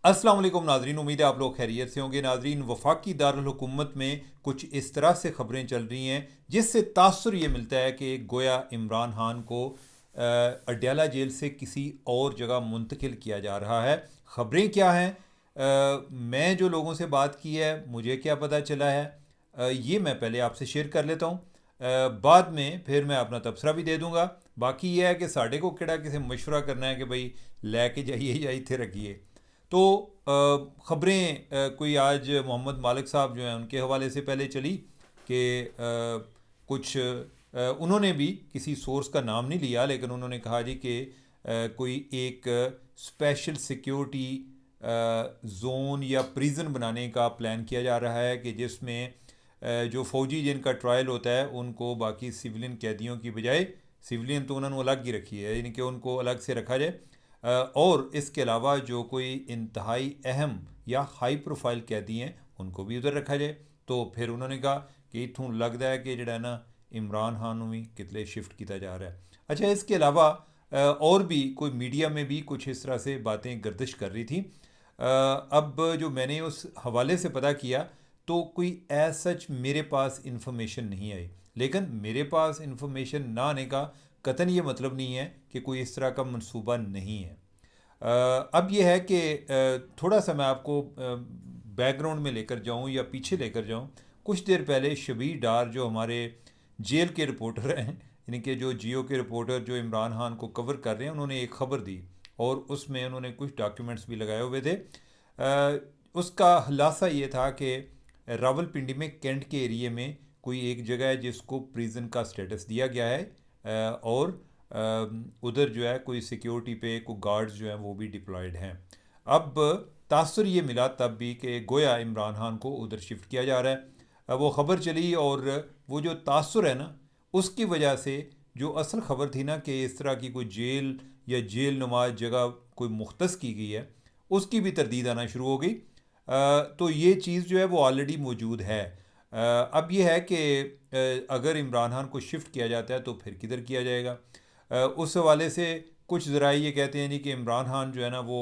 अस्सलाम वालेकुम नाजरीन, उम्मीद है आप लोग खैरियत से होंगे। नाजरीन, वफाकी दारुल हुकूमत में कुछ इस तरह से ख़बरें चल रही हैं जिससे तासुर ये मिलता है कि गोया इमरान खान को अडयाला जेल से किसी और जगह मुंतकिल किया जा रहा है। ख़बरें क्या हैं, मैं जो लोगों से बात की है मुझे क्या पता चला है, ये मैं पहले आपसे शेयर कर लेता हूँ। बाद में फिर मैं अपना तबसरा भी दे दूँगा। बाकी ये है कि साढ़े को किड़ा किसी मशवरा करना है कि भाई लैके जाइए या इतने रखिए। तो ख़बरें कोई आज मोहम्मद मालिक साहब जो हैं उनके हवाले से पहले चली कि कुछ उन्होंने भी किसी सोर्स का नाम नहीं लिया, लेकिन उन्होंने कहा जी कि कोई एक स्पेशल सिक्योरिटी जोन या प्रिजन बनाने का प्लान किया जा रहा है कि जिसमें जो फ़ौजी जिनका ट्रायल होता है उनको बाकी सिविलियन कैदियों की बजाय, सिविलियन तो उन्होंने अलग ही रखी है, यानी कि उनको अलग से रखा जाए। और इसके अलावा जो कोई इंतहाई अहम या हाई प्रोफाइल कैदी हैं उनको भी उधर रखा जाए। तो फिर उन्होंने कहा कि इतों लगता है कि जड़ा ना इमरान खान भी कितने शिफ्ट किया जा रहा है। अच्छा, इसके अलावा और भी कोई मीडिया में भी कुछ इस तरह से बातें गर्दिश कर रही थी। अब जो मैंने उस हवाले से पता किया तो कोई एज सच मेरे पास इंफॉर्मेशन नहीं आई, लेकिन मेरे पास इंफॉर्मेशन ना आने का कतन ये मतलब नहीं है कि कोई इस तरह का मंसूबा नहीं है। अब यह है कि थोड़ा सा मैं आपको बैकग्राउंड में लेकर जाऊं या पीछे लेकर जाऊं। कुछ देर पहले शबीर डार जो हमारे जेल के रिपोर्टर हैं, यानी कि जो जियो के रिपोर्टर जो इमरान खान को कवर कर रहे हैं, उन्होंने एक ख़बर दी और उसमें उन्होंने कुछ डॉक्यूमेंट्स भी लगाए हुए थे। उसका खुलासा ये था कि रावलपिंडी में कैंट के एरिए में कोई एक जगह है जिसको प्रिजन का स्टेटस दिया गया है, और उधर जो है कोई सिक्योरिटी पे कोई गार्ड्स जो हैं वो भी डिप्लॉयड हैं। अब तासुर ये मिला तब भी कि गोया इमरान खान को उधर शिफ्ट किया जा रहा है। वो ख़बर चली और वो जो तासुर है ना, उसकी वजह से जो असल ख़बर थी ना कि इस तरह की कोई जेल या जेल नुमा जगह कोई मुख्तस की गई है, उसकी भी तरदीद आना शुरू हो गई। तो ये चीज़ जो है वो ऑलरेडी मौजूद है। अब ये है कि अगर इमरान खान को शिफ्ट किया जाता है तो फिर किधर किया जाएगा। उस हवाले से कुछ ज़राए ये कहते हैं जी कि इमरान खान जो है ना वो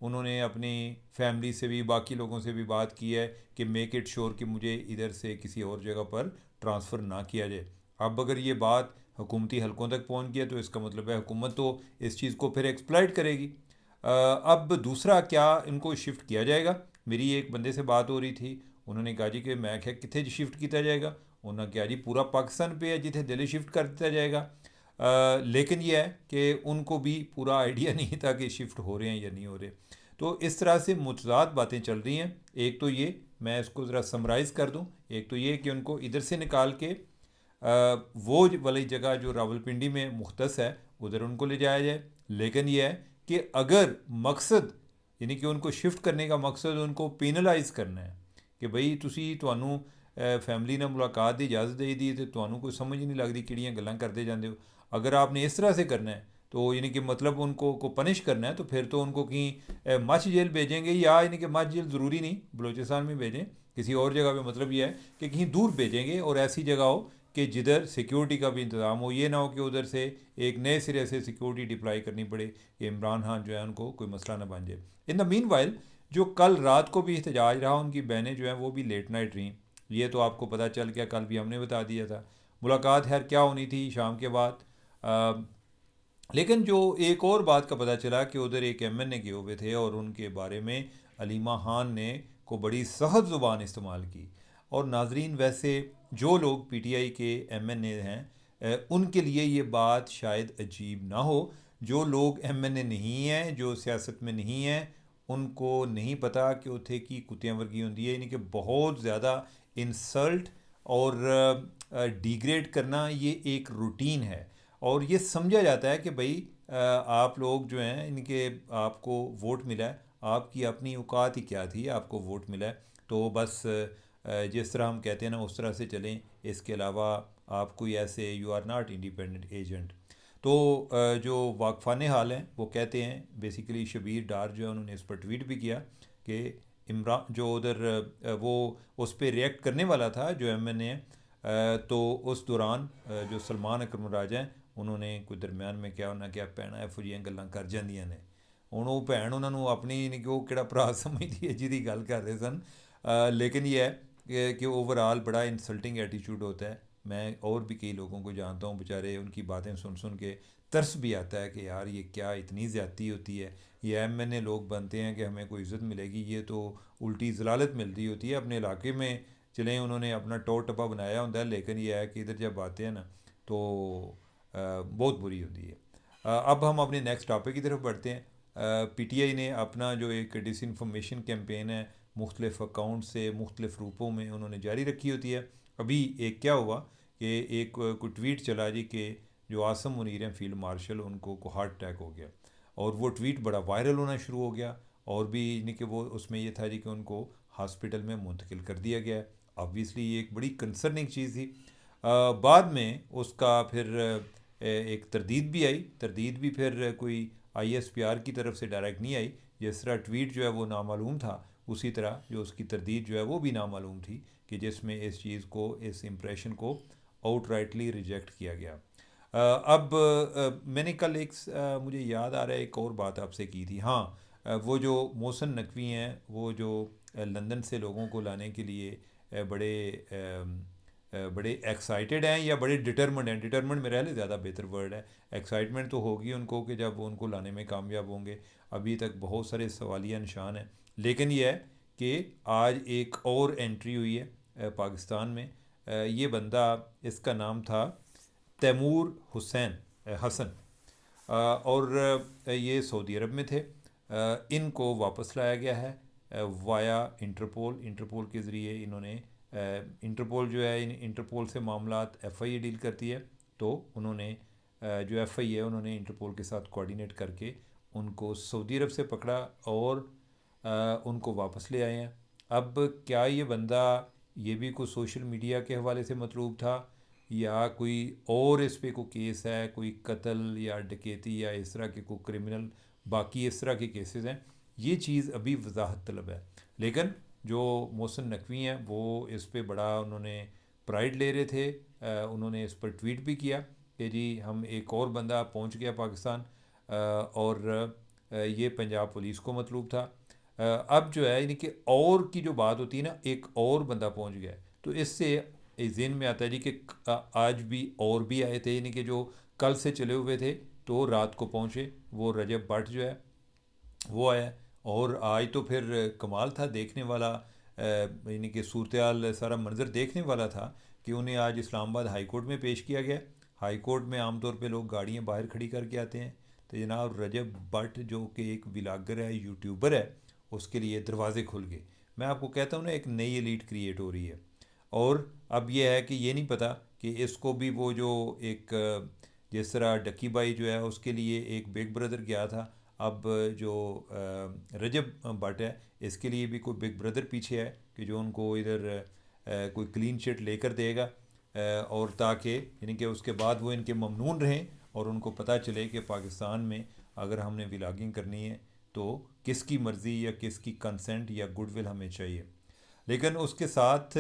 उन्होंने अपनी फैमिली से भी बाकी लोगों से भी बात की है कि मेक इट श्योर कि मुझे इधर से किसी और जगह पर ट्रांसफ़र ना किया जाए। अब अगर ये बात हुकूमती हलकों तक पहुंच गया तो इसका मतलब है हुकूमत तो इस चीज़ को फिर एक्सप्लॉइट करेगी। अब दूसरा क्या इनको शिफ्ट किया जाएगा। मेरी एक बंदे से बात हो रही थी, उन्होंने कहा जी कि मैं क्या कितने शिफ्ट किया जाएगा। उन्होंने कहा जी पूरा पाकिस्तान पे है जिथे दिल्ली शिफ्ट कर दिया जाएगा। लेकिन यह है कि उनको भी पूरा आइडिया नहीं था कि शिफ्ट हो रहे हैं या नहीं हो रहे। तो इस तरह से मुतज़ाद बातें चल रही हैं। एक तो ये, मैं इसको ज़रा समराइज़ कर दूं, एक तो ये कि उनको इधर से निकाल के वो वाली जगह जो रावलपिंडी में मुख्तस है उधर उनको ले जाया जाए। लेकिन यह है कि अगर मकसद, यानी कि उनको शिफ्ट करने का मकसद उनको पेनलाइज़ करना है कि बई तुसी ਤੁਹਾਨੂੰ फैमिली ने मुलाकात की इजाज़त दे दी तो ਤੁਹਾਨੂੰ कोई समझ ही नहीं लगती किहड़ियां गल्लां करते जाते हो। अगर आपने इस तरह से करना है तो यानी कि मतलब उनको को पनिश करना है तो फिर तो उनको कहीं मच जेल भेजेंगे, या यानी कि मच जेल ज़रूरी नहीं बलूचिस्तान में भेजें, किसी और जगह पे मतलब यह है कि कहीं दूर भेजेंगे और ऐसी जगह हो कि जिधर सिक्योरिटी का भी इंतज़ाम हो। ये ना हो कि उधर से एक नए सिरे से सिक्योरिटी डिप्लाई करनी पड़े कि इमरान खान जो है उनको कोई मसला ना बन जाए। इन द मीन वाइल जो कल रात को भी एहतजाज रहा, उनकी बहनें जो हैं वो भी लेट नाइट रहीं। ये तो आपको पता चल गया, कल भी हमने बता दिया था। मुलाकात खैर क्या होनी थी शाम के बाद। लेकिन जो एक और बात का पता चला कि उधर एक एम एन ए गए हुए थे और उनके बारे में अलीमा खान ने को बड़ी सहज ज़ुबान इस्तेमाल की। और नाजरीन, वैसे जो लोग पी टी आई के एम एन ए हैं उनके लिए ये बात शायद अजीब ना हो। जो लोग एम एन ए नहीं हैं, जो सियासत में नहीं हैं, उनको नहीं पता कि उथे की कुत्तियां वर्गी होंगी है, यानी कि बहुत ज़्यादा इंसल्ट और डिग्रेड करना ये एक रूटीन है। और ये समझा जाता है कि भाई आप लोग जो हैं इनके आपको वोट मिला है, आपकी अपनी औकात ही क्या थी, आपको वोट मिला है तो बस जिस तरह हम कहते हैं ना उस तरह से चलें। इसके अलावा आप कोई ऐसे you are not independent agent. तो जो वाकफान हाल हैं वो कहते हैं, बेसिकली शबीर डार जो है उन्होंने इस पर ट्वीट भी किया कि इमरान जो उधर वो उस पर रिएक्ट करने वाला था जो एम एन ए, तो उस दौरान जो सलमान अकरम राजा हैं उन्होंने कोई दरम्यान में क्या होना क्या पैना है फुजियां गल्लां कर जांदियां ने। ਹੁਣ ਉਹ ਭੈਣ ਉਹਨਾਂ ਨੂੰ ਆਪਣੀ ਨਹੀਂ ਕਿ ਉਹ ਕਿਹੜਾ ਭਰਾ ਸਮਝਦੀ ਹੈ ਜਿਹਦੀ ਗੱਲ ਕਰ ਰਹੇ ਸਨ। लेकिन ये है कि ओवरऑल बड़ा इंसल्टिंग एटीट्यूड होता है। मैं और भी कई लोगों को जानता हूँ बेचारे, उनकी बातें सुन सुन के तरस भी आता है कि यार ये क्या इतनी ज़्यादती होती है। ये एमएनए लोग बनते हैं कि हमें कोई इज़्ज़त मिलेगी, ये तो उल्टी ज़लालत मिल रही होती है। अपने इलाके में चलें उन्होंने अपना टोर टप्पा बनाया होता है, लेकिन यह है कि इधर जब आते हैं ना तो बहुत बुरी होती है। अब हम अपने नेक्स्ट टॉपिक की तरफ बढ़ते हैं। पीटीआई ने अपना जो एक डिसइंफॉर्मेशन कैंपेन है मुख्तलिफ़ अकाउंट से मुख्तलिफ़ रूपों में उन्होंने जारी रखी होती है। अभी एक क्या हुआ कि एक कोई ट्वीट चला जी कि जो आसम मुनीर हैं फील्ड मार्शल, उनको को हार्ट अटैक हो गया, और वो ट्वीट बड़ा वायरल होना शुरू हो गया। और भी नहीं कि वो उसमें ये था जी कि उनको हॉस्पिटल में मुंतकिल कर दिया गया। ऑब्वियसली ये एक बड़ी कंसर्निंग चीज़ थी। बाद में उसका फिर एक तरदीद भी आई। तरदीद भी फिर कोई आईएसपीआर की तरफ से डायरेक्ट नहीं आई। जिस तरह ट्वीट जो है वो नामालूम था, उसी तरह जो उसकी तरदीद जो है वो भी नामालूम थी, कि जिसमें इस चीज़ को, इस इम्प्रेशन को आउटराइटली रिजेक्ट किया गया। अब मैंने कल एक मुझे याद आ रहा है एक और बात आपसे की थी। हाँ, वो जो मोहसिन नकवी हैं, वो जो लंदन से लोगों को लाने के लिए बड़े एक्साइटेड हैं या बड़े डिटर्मड हैं। डिटर्मड मेरे लिए ज़्यादा बेहतर वर्ड है। एक्साइटमेंट तो होगी उनको कि जब वो उनको लाने में कामयाब होंगे। अभी तक बहुत सारे सवालिया निशान हैं, लेकिन यह है कि आज एक और एंट्री हुई है पाकिस्तान में। ये बंदा, इसका नाम था तैमूर हुसैन हसन, और ये सऊदी अरब में थे। इनको वापस लाया गया है वाया इंटरपोल। इंटरपोल के ज़रिए इन्होंने, इंटरपोल जो है, इंटरपोल से मामलात एफआईए डील करती है, तो उन्होंने जो एफआईए है उन्होंने इंटरपोल के साथ कोऑर्डिनेट करके उनको सऊदी अरब से पकड़ा और उनको वापस ले आए हैं। अब क्या ये बंदा, ये भी कोई सोशल मीडिया के हवाले से मतलूब था या कोई और इस पे कोई केस है, कोई कत्ल या डकैती या इस तरह के कोई क्रिमिनल बाकी इस तरह के केसेस हैं, ये चीज़ अभी वजाहत तलब है। लेकिन जो मोहसिन नकवी हैं वो इस पे बड़ा उन्होंने प्राइड ले रहे थे। उन्होंने इस पर ट्वीट भी किया कि जी हम एक और बंदा पहुंच गया पाकिस्तान, और ये पंजाब पुलिस को मतलूब था। अब जो है यानी कि और की जो बात होती है ना, एक और बंदा पहुंच गया, तो इससे जहन में आता है जी कि आज भी और भी आए थे, यानी कि जो कल से चले हुए थे तो रात को पहुंचे। वो रजब भट्ट जो है वो आया, और आज तो फिर कमाल था देखने वाला, यानी कि सूरत हाल सारा मंज़र देखने वाला था कि उन्हें आज इस्लामाबाद हाई कोर्ट में पेश किया गया। हाई कोर्ट में आमतौर पे लोग गाड़ियाँ बाहर खड़ी करके आते हैं, तो जनाब रजब भट्ट जो कि एक व्लॉगर है, यूट्यूबर है, उसके लिए दरवाजे खुल गए। मैं आपको कहता हूँ ना, एक नई एलीट क्रिएट हो रही है। और अब यह है कि ये नहीं पता कि इसको भी वो जो एक जिस तरह डक्की बाई जो है उसके लिए एक बिग ब्रदर गया था, अब जो रजब भट्ट है इसके लिए भी कोई बिग ब्रदर पीछे है कि जो उनको इधर कोई क्लीन चिट लेकर देगा, और ताकि यानी कि उसके बाद वो इनके ममनून रहें और उनको पता चले कि पाकिस्तान में अगर हमने व्लॉगिंग करनी है तो किसकी मर्ज़ी या किसकी कंसेंट या गुडविल हमें चाहिए। लेकिन उसके साथ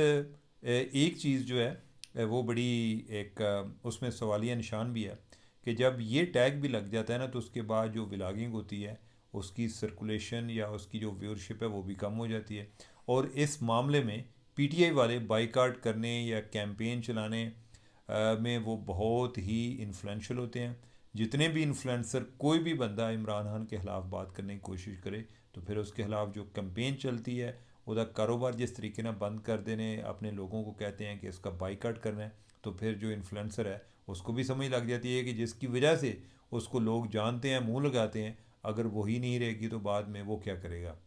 एक चीज़ जो है वो बड़ी एक उसमें सवालिया निशान भी है कि जब ये टैग भी लग जाता है ना, तो उसके बाद जो व्लॉगिंग होती है उसकी सर्कुलेशन या उसकी जो व्यूअरशिप है वो भी कम हो जाती है। और इस मामले में पीटीआई वाले बाइकाट करने या कैंपेन चलाने में वो बहुत ही इन्फ्लुएंशियल होते हैं। जितने भी इन्फ्लुएंसर, कोई भी बंदा इमरान खान के ख़िलाफ़ बात करने की कोशिश करे तो फिर उसके ख़िलाफ़ जो कैंपेन चलती है, उसका कारोबार जिस तरीके ना बंद कर देने, अपने लोगों को कहते हैं कि इसका बाइकाट करना है, तो फिर जो इन्फ्लुएंसर है उसको भी समझ लग जाती है कि जिसकी वजह से उसको लोग जानते हैं, मुंह लगाते हैं, अगर वही नहीं रहेगी तो बाद में वो क्या करेगा।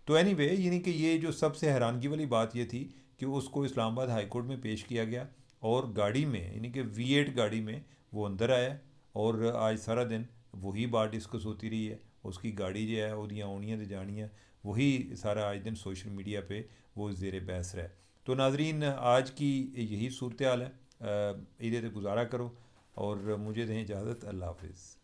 तो एनीवे यानी कि ये जो सबसे हैरानगी वाली बात ये थी कि उसको इस्लामाबाद हाई कोर्ट में पेश किया गया, और गाड़ी में यानी कि V8 गाड़ी में वो अंदर आया, और आज सारा दिन वही बात डिस्कस होती रही है। उसकी गाड़ी जो है ਉਹਦੀਆਂ ਆਉਣੀਆਂ ਤੇ ਜਾਣੀਆਂ, वही सारा आज दिन सोशल मीडिया पे वो ज़ेर बहस रहा है। तो नाजरीन, आज की यही सूरत हाल है। इधर गुजारा करो और मुझे दें इजाज़त। अल्लाह हाफिज़।